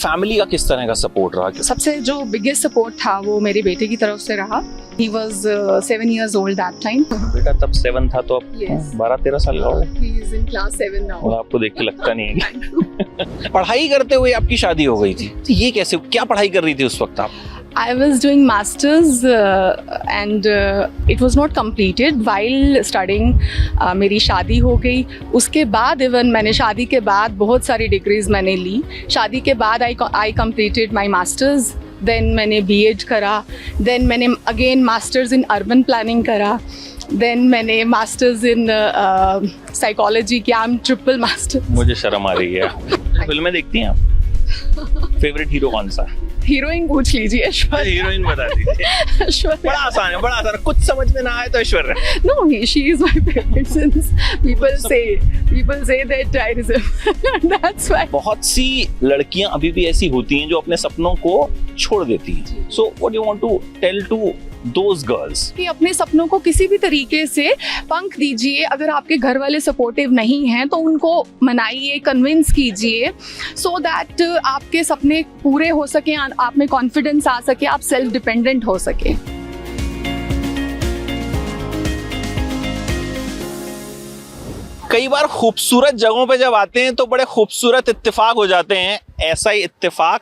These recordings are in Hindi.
फैमिली का किस तरह का सपोर्ट रहा? सबसे जो बिगेस्ट सपोर्ट था वो मेरे बेटे की तरफ से रहा। He was 7 years old that time. बेटा तब 7 था तो अब Yes. 12-13 साल का हो गया। He is in class 7 now. और आपको देख के लगता नहीं है कि पढ़ाई करते हुए आपकी शादी हो गई थी। तो ये कैसे, क्या पढ़ाई कर रही थी उस वक्त आप? I was doing masters and it was not completed while studying. मेरी शादी हो गई। उसके बाद इवन मैंने शादी के बाद बहुत सारी डिग्रीज मैंने ली। शादी के बाद I completed my masters. Then मैंने B.Ed करा। Then मैंने again masters in urban planning करा। Then मैंने masters in psychology किया। I'm triple master. मुझे शर्म आ रही है। फिल्में देखती हैं आप? फेवरेट हीरो कौन सा? हीरोइन पूछ लीजिए ऐश्वर्या। हीरोइन बता दीजिए। ऐश्वर्या। बड़ा आसान है, बड़ा आसान है। कुछ समझ में ना आए तो Aishwarya. No, she is my favorite since people say that I deserve. That's why. बहुत सी लड़कियां अभी भी ऐसी होती हैं जो अपने सपनों को छोड़ देती हैं। So what do you want to tell to those girls? कि अपने सपनों को किसी भी तरीके से पंख दीजिए। अगर आपके घर वाले सपोर्टिव नहीं हैं तो उनको मनाइए, कन्विंस कीजिए so that आपके सपने पूरे हो सके, आप में कॉन्फिडेंस आ सके, आप सेल्फ डिपेंडेंट हो सके। कई बार खूबसूरत जगहों पे जब आते हैं तो बड़े खूबसूरत इत्तेफाक हो जाते हैं। ऐसा ही इत्तेफाक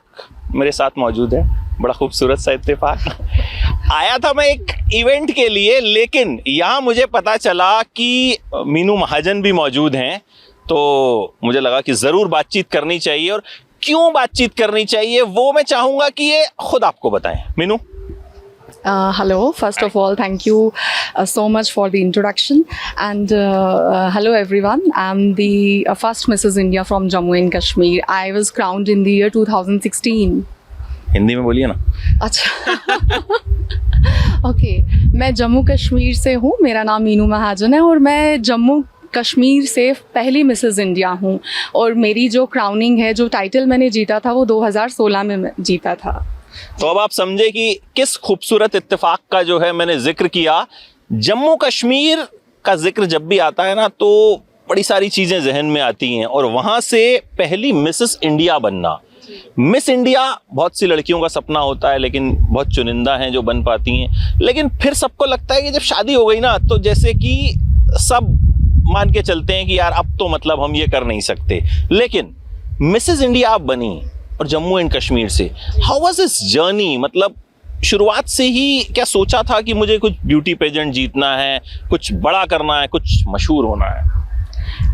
मेरे साथ मौजूद है, बड़ा खूबसूरत सा इत्तेफाक। आया था मैं एक इवेंट के लिए, लेकिन यहाँ मुझे पता चला कि मीनू महाजन भी मौजूद हैं, तो मुझे लगा कि ज़रूर बातचीत करनी चाहिए। और क्यों बातचीत करनी चाहिए वो मैं चाहूँगा कि ये खुद आपको बताएं। Meenu, Hello, first of all, thank you so much for the introduction. And hello everyone, I'm the first Mrs. India from Jammu and Kashmir. I was crowned in the year 2016. Hindi में बोलिए ना। अच्छा। ओके, मैं जम्मू कश्मीर से हूँ। मेरा नाम मीनू महाजन है और मैं जम्मू कश्मीर से पहली मिसेस इंडिया हूँ। और मेरी जो क्राउनिंग है, जो टाइटल मैंने जीता था वो 2016 में जीता था। तो अब आप समझे कि किस खूबसूरत इत्तेफाक का जो है मैंने जिक्र किया। जम्मू कश्मीर का जिक्र जब भी आता है ना तो बड़ी सारी चीज़ें जहन में आती हैं, और वहाँ से पहली मिसेस इंडिया बनना। मिस इंडिया बहुत सी लड़कियों का सपना होता है, लेकिन बहुत चुनिंदा हैं जो बन पाती हैं। लेकिन फिर सबको लगता है कि जब शादी हो गई ना तो जैसे कि सब मान के चलते हैं कि यार अब तो मतलब हम ये कर नहीं सकते। लेकिन मिसेस इंडिया आप बनी और जम्मू एंड कश्मीर से। How was this journey? मतलब शुरुआत से ही क्या सोचा था कि मुझे कुछ ब्यूटी पेजेंट जीतना है, कुछ बड़ा करना है, कुछ मशहूर होना है?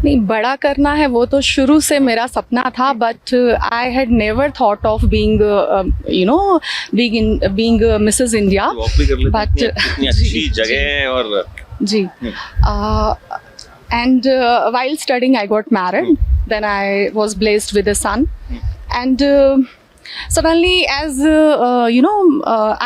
नहीं, बड़ा करना है वो तो शुरू से मेरा सपना था, but I had never thought of being Mrs India. But इतनी अच्छी जगह है। और जी, and while studying I got married. Then I was blessed with a son. And suddenly as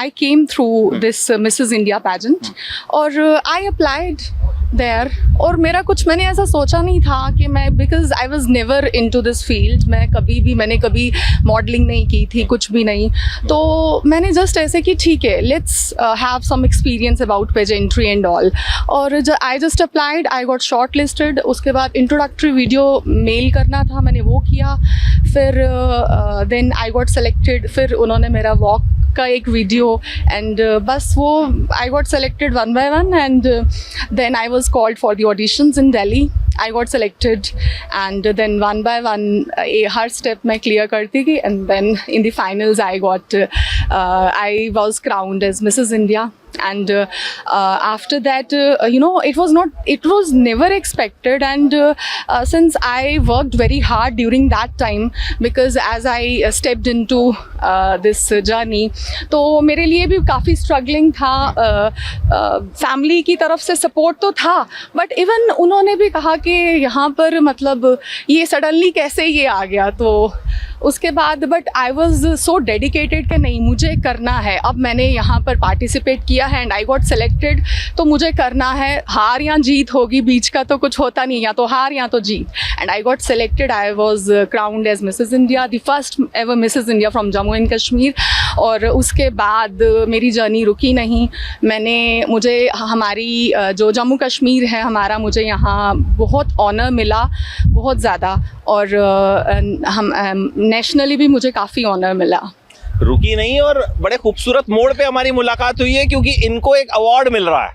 I came through this Mrs. India pageant और I applied there। और मेरा कुछ, मैंने ऐसा सोचा नहीं था कि मैं, because I was never into this field, मैंने कभी मॉडलिंग नहीं की थी, कुछ भी नहीं। तो मैंने जस्ट ऐसे कि ठीक है, let's have some experience about pageantry and all. और I just applied, I got shortlisted. उसके बाद इंट्रोडक्टरी वीडियो मेल करना था, मैंने वो किया। फिर देन आई गॉट सेलेक्टेड। फिर उन्होंने मेरा वॉक का एक वीडियो, एंड बस वो I got selected one by one. And then I was called for the auditions in Delhi. I got selected, and then one by one हर step मैं clear करती गई, and then in the finals I was crowned as Mrs. India. And after that, it was never expected. And since I worked very hard during that time, because as I stepped into this journey, तो मेरे लिए भी काफ़ी struggling था। फैमिली की तरफ से सपोर्ट तो था, बट इवन उन्होंने भी कहा कि यहाँ पर मतलब ये सडनली कैसे ये आ गया। तो उसके बाद but I was so dedicated कि नहीं, मुझे करना है। अब मैंने यहाँ पर पार्टिसिपेट किया है एंड आई गॉट सेलेक्टेड, तो मुझे करना है। हार या जीत होगी, बीच का तो कुछ होता नहीं, या तो हार या तो जीत। And I got selected. I was crowned as Mrs India, the first ever Mrs India from Jammu and Kashmir. और उसके बाद मेरी जर्नी रुकी नहीं। मुझे हमारी जो जम्मू कश्मीर है हमारा, मुझे यहाँ बहुत ऑनर मिला, बहुत ज़्यादा। और नेशनली भी मुझे काफ़ी ऑनर मिला। रुकी नहीं और बड़े खूबसूरत मोड़ पे हमारी मुलाकात हुई है, क्योंकि इनको एक अवार्ड मिल रहा है।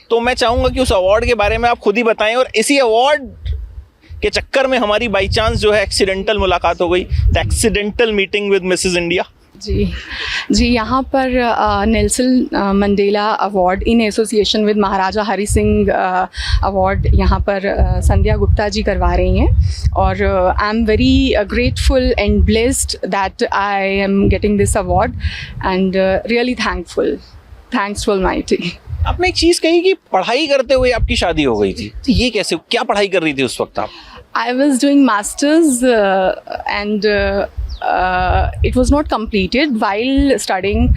तो मैं चाहूंगा कि उस अवार्ड के बारे में आप खुद ही बताएं, और इसी अवार्ड के चक्कर में हमारी बाई चांस जो है एक्सीडेंटल मुलाकात हो गई, the accidental meeting with Mrs India. जी, यहाँ पर Nelson Mandela award in association with Maharaja Hari Singh award यहाँ पर संध्या गुप्ता जी करवा रही हैं, और I am very grateful and blessed that I am getting this award and really thanks to Almighty. आपने एक चीज कही कि पढ़ाई करते हुए आपकी शादी हो गई थी, तो ये कैसे, क्या पढ़ाई कर रही थी उस वक्त आप? I was doing masters and it was not completed while studying.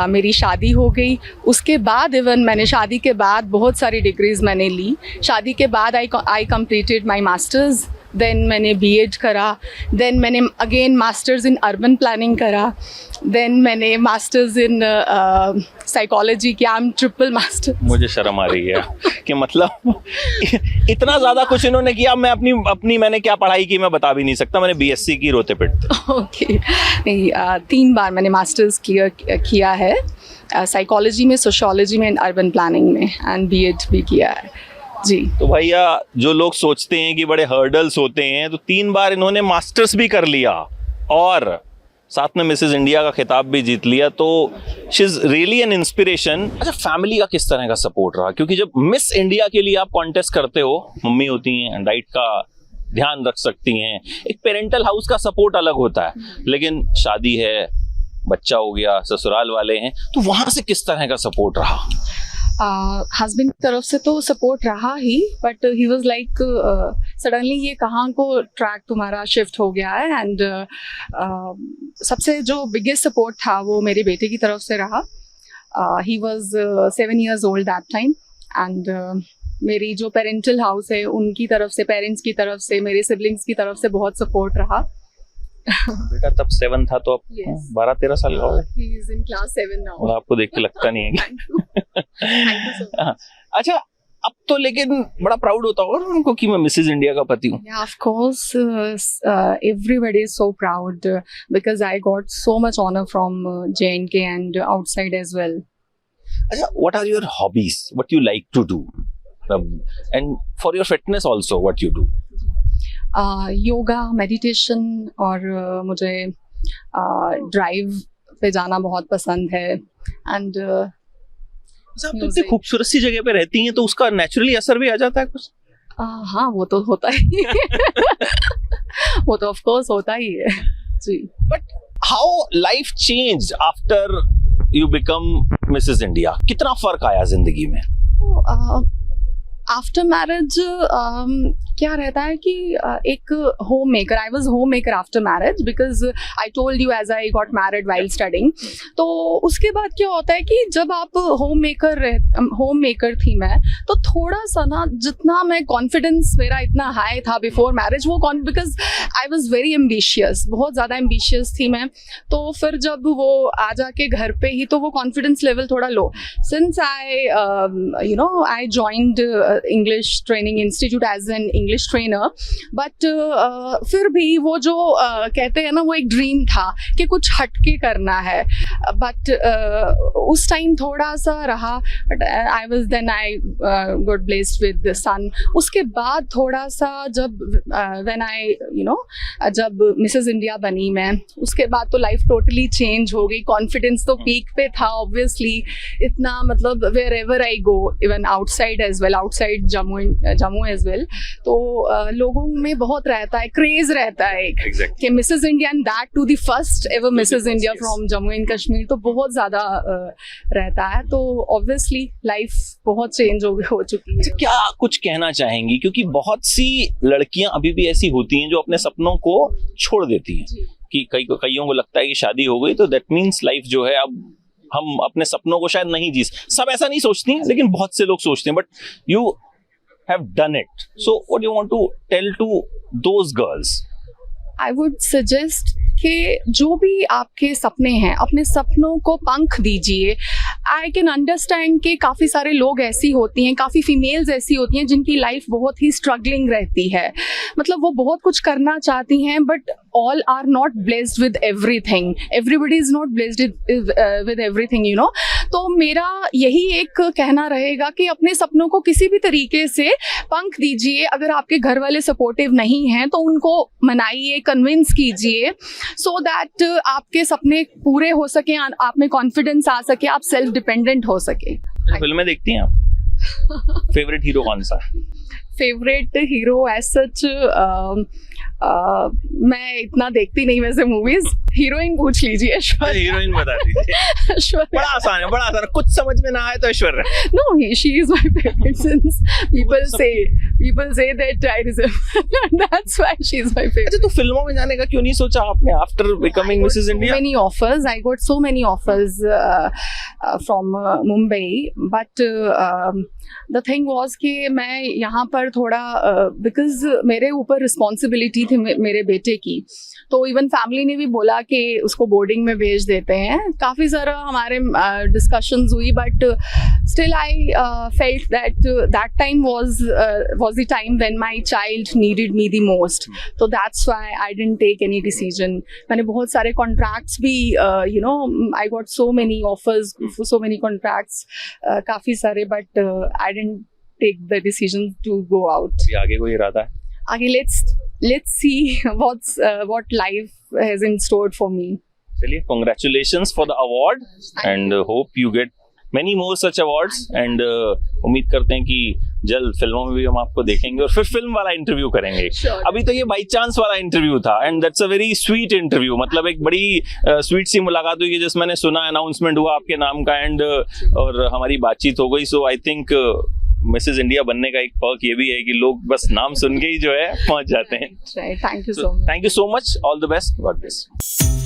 मेरी शादी हो गई, उसके बाद इवन मैंने शादी के बाद बहुत सारी डिग्रीज मैंने ली। शादी के बाद I completed my masters, then मैंने B.Ed करा, देन मैंने again masters in urban planning करा, देन मैंने मास्टर्स इन साइकोलॉजी किया। I am triple master. मुझे शर्म आ रही है कि मतलब इतना ज़्यादा कुछ इन्होंने किया। मैं अपनी मैंने क्या पढ़ाई की मैं बता भी नहीं सकता। मैंने BSc की रोते पिटते। ओके, नहीं 3 बार मैंने मास्टर्स किया है साइकोलॉजी में, सोशियोलॉजी में एंड अर्बन प्लानिंग में, एंड B.Ed भी किया है जी। तो भैया जो लोग सोचते हैं कि बड़े हर्डल्स होते हैं, तो 3 बार इन्होंने मास्टर्स भी कर लिया और साथ में मिसेस इंडिया का खिताब भी जीत लिया, तो she is really an inspiration. अच्छा, फैमिली का किस तरह का सपोर्ट रहा? क्योंकि जब मिस इंडिया के लिए आप कॉन्टेस्ट करते हो, मम्मी होती हैं, डाइट का ध्यान रख सकती हैं, एक पेरेंटल हाउस का सपोर्ट अलग होता है, लेकिन शादी है, बच्चा हो गया, ससुराल वाले हैं, तो वहां से किस तरह का सपोर्ट रहा? हस्बैंड की तरफ से तो सपोर्ट रहा ही, but he was like suddenly ये कहाँ को ट्रैक तुम्हारा शिफ्ट हो गया है, एंड सबसे जो बिगेस्ट सपोर्ट था वो मेरे बेटे की तरफ से रहा। He was 7 years old that time, and मेरी जो पेरेंटल हाउस है उनकी तरफ से, पेरेंट्स की तरफ से, मेरे सिबलिंग्स की तरफ से बहुत सपोर्ट रहा। बेटा तब 7 था, तो अब 12-13 साल का हो गया। He is in class 7 now. और आपको देख के लगता नहीं है कि Thank you so much. अच्छा, अब तो लेकिन बड़ा प्राउड होता होगा उनको कि मैं मिसेस इंडिया का पति हूँ। Yeah, of course, everybody is so proud because I got so much honor from J&K and outside as well. अच्छा, what are your hobbies? What you like to do? And for your fitness also, what you do? Yoga, meditation, और मुझे ड्राइव पे जाना बहुत पसंद है, एंड आप तो इतनी खूबसूरत सी जगह पे रहती हैं, तो उसका नेचुरली असर भी आ जाता है कुछ? हाँ, वो तो होता ही वो तो ऑफ कोर्स होता ही है जी। But how life changed after you become Mrs India? कितना फर्क आया जिंदगी में? आफ्टर मैरिज क्या रहता है कि एक home maker, I was home maker after marriage because I told you as I got married while studying. तो उसके बाद क्या होता है कि जब आप होम मेकर थी मैं, तो थोड़ा सा ना, जितना मैं कॉन्फिडेंस मेरा इतना हाई था बिफोर मैरिज, वो because I was very ambitious, बहुत ज़्यादा एम्बिशियस थी मैं। तो फिर जब वो आ जाके घर पे ही, तो वो कॉन्फिडेंस लेवल थोड़ा low. Since I joined English training institute as an English trainer, but फिर भी वो जो कहते हैं ना, वो एक ड्रीम था कि कुछ हटके करना है, बट उस टाइम थोड़ा सा रहा, but I was then I got blessed with son. उसके बाद थोड़ा सा जब व्हेन आई जब मिसेस इंडिया बनी मैं, उसके बाद तो लाइफ टोटली चेंज हो गई। कॉन्फिडेंस तो पीक पे था ऑब्वियसली, इतना मतलब wherever I go, even outside as well, outside Jammu as well, तो लोगों में बहुत रहता है, क्रेज रहता है एक कि Mrs India, and that too the first ever Mrs India from Jammu and Kashmir, तो बहुत ज़्यादा रहता है। तो ऑब्वियसली लाइफ बहुत चेंज हो चुकी है। क्या कुछ कहना चाहेंगी? क्योंकि बहुत सी लड़कियां अभी भी ऐसी होती हैं जो अपने सपनों को छोड़ देती हैं, कि कईयों को लगता है कि शादी हो गई तो दैट मीन्स लाइफ जो है, अब हम अपने सपनों को शायद नहीं जी, सब ऐसा नहीं सोचती हैं, लेकिन बहुत से लोग सोचते हैं, but you have done it. So what do you want to tell to those girls? I would suggest कि जो भी आपके सपने हैं, अपने सपनों को पंख दीजिए। आई कैन अंडरस्टैंड कि काफ़ी सारे लोग ऐसी होती हैं, काफ़ी फीमेल्स ऐसी होती हैं जिनकी लाइफ बहुत ही स्ट्रगलिंग रहती है, मतलब वो बहुत कुछ करना चाहती हैं, but all are not blessed with everything. Everybody is not blessed with everything, you know. तो मेरा यही एक कहना रहेगा कि अपने सपनों को किसी भी तरीके से पंख दीजिए. अगर आपके घर वाले सपोर्टिव नहीं हैं तो उनको मनाइए, कन्विंस कीजिए, सो दैट आपके सपने पूरे हो सके, आप में कॉन्फिडेंस आ सके, आप सेल्फ डिपेंडेंट हो सके. फिल्में देखती हैं आप? फेवरेट हीरो कौन सा? फेवरेट हीरो एज सच मैं इतना देखती नहीं वैसे मूवीज. हीरोइन पूछ लीजिए. ऐश्वर्या. हीरोइन बता दीजिए. ऐश्वर्या. बड़ा आसान है, बड़ा आसान है. कुछ समझ में ना आए तो Aishwarya. No, she is my favorite since people say that I deserve. That's why she is my favorite. अच्छा, तो फिल्मों में जाने का क्यों नहीं सोचा आपने after becoming Mrs India? Many offers. I got so many offers from Mumbai, but the thing was कि मैं यहाँ पर थोड़ा because मेरे ऊपर रिस्पॉन्सिबिलिटी थी मेरे बेटे की, तो इवन फैमिली ने भी बोला कि उसको बोर्डिंग में भेज देते हैं. काफ़ी सारा हमारे डिस्कशंस हुई, but still I felt that time was the time when my child needed me the most. तो that's why I didn't take any decision. मैंने बहुत सारे कॉन्ट्रैक्ट्स भी you know I got so many offers, so many contracts, काफ़ी सारे, but I didn't take the decision to go out. आगे कोई इरादा है? आगे let's see what life has in store for me. चलिए, congratulations for the award and hope you get many more such awards and उम्मीद करते हैं कि जल्द फिल्मों में भी हम आपको देखेंगे और फिर फिल्म वाला इंटरव्यू करेंगे. Sure. अभी तो ये बाई चांस वाला इंटरव्यू था and that's a very sweet interview. मतलब एक बड़ी स्वीट सी मुलाकात हुई जिस मैंने सुना, अनाउंसमेंट हुआ आपके नाम का एंड और हमारी बातचीत हो गई. सो आई थिंक मिसेस इंडिया बनने का एक पर्क ये भी है कि लोग बस नाम सुन के ही जो है पहुंच जाते हैं. Right. Thank you so much. Thank you so much. All the best. God bless.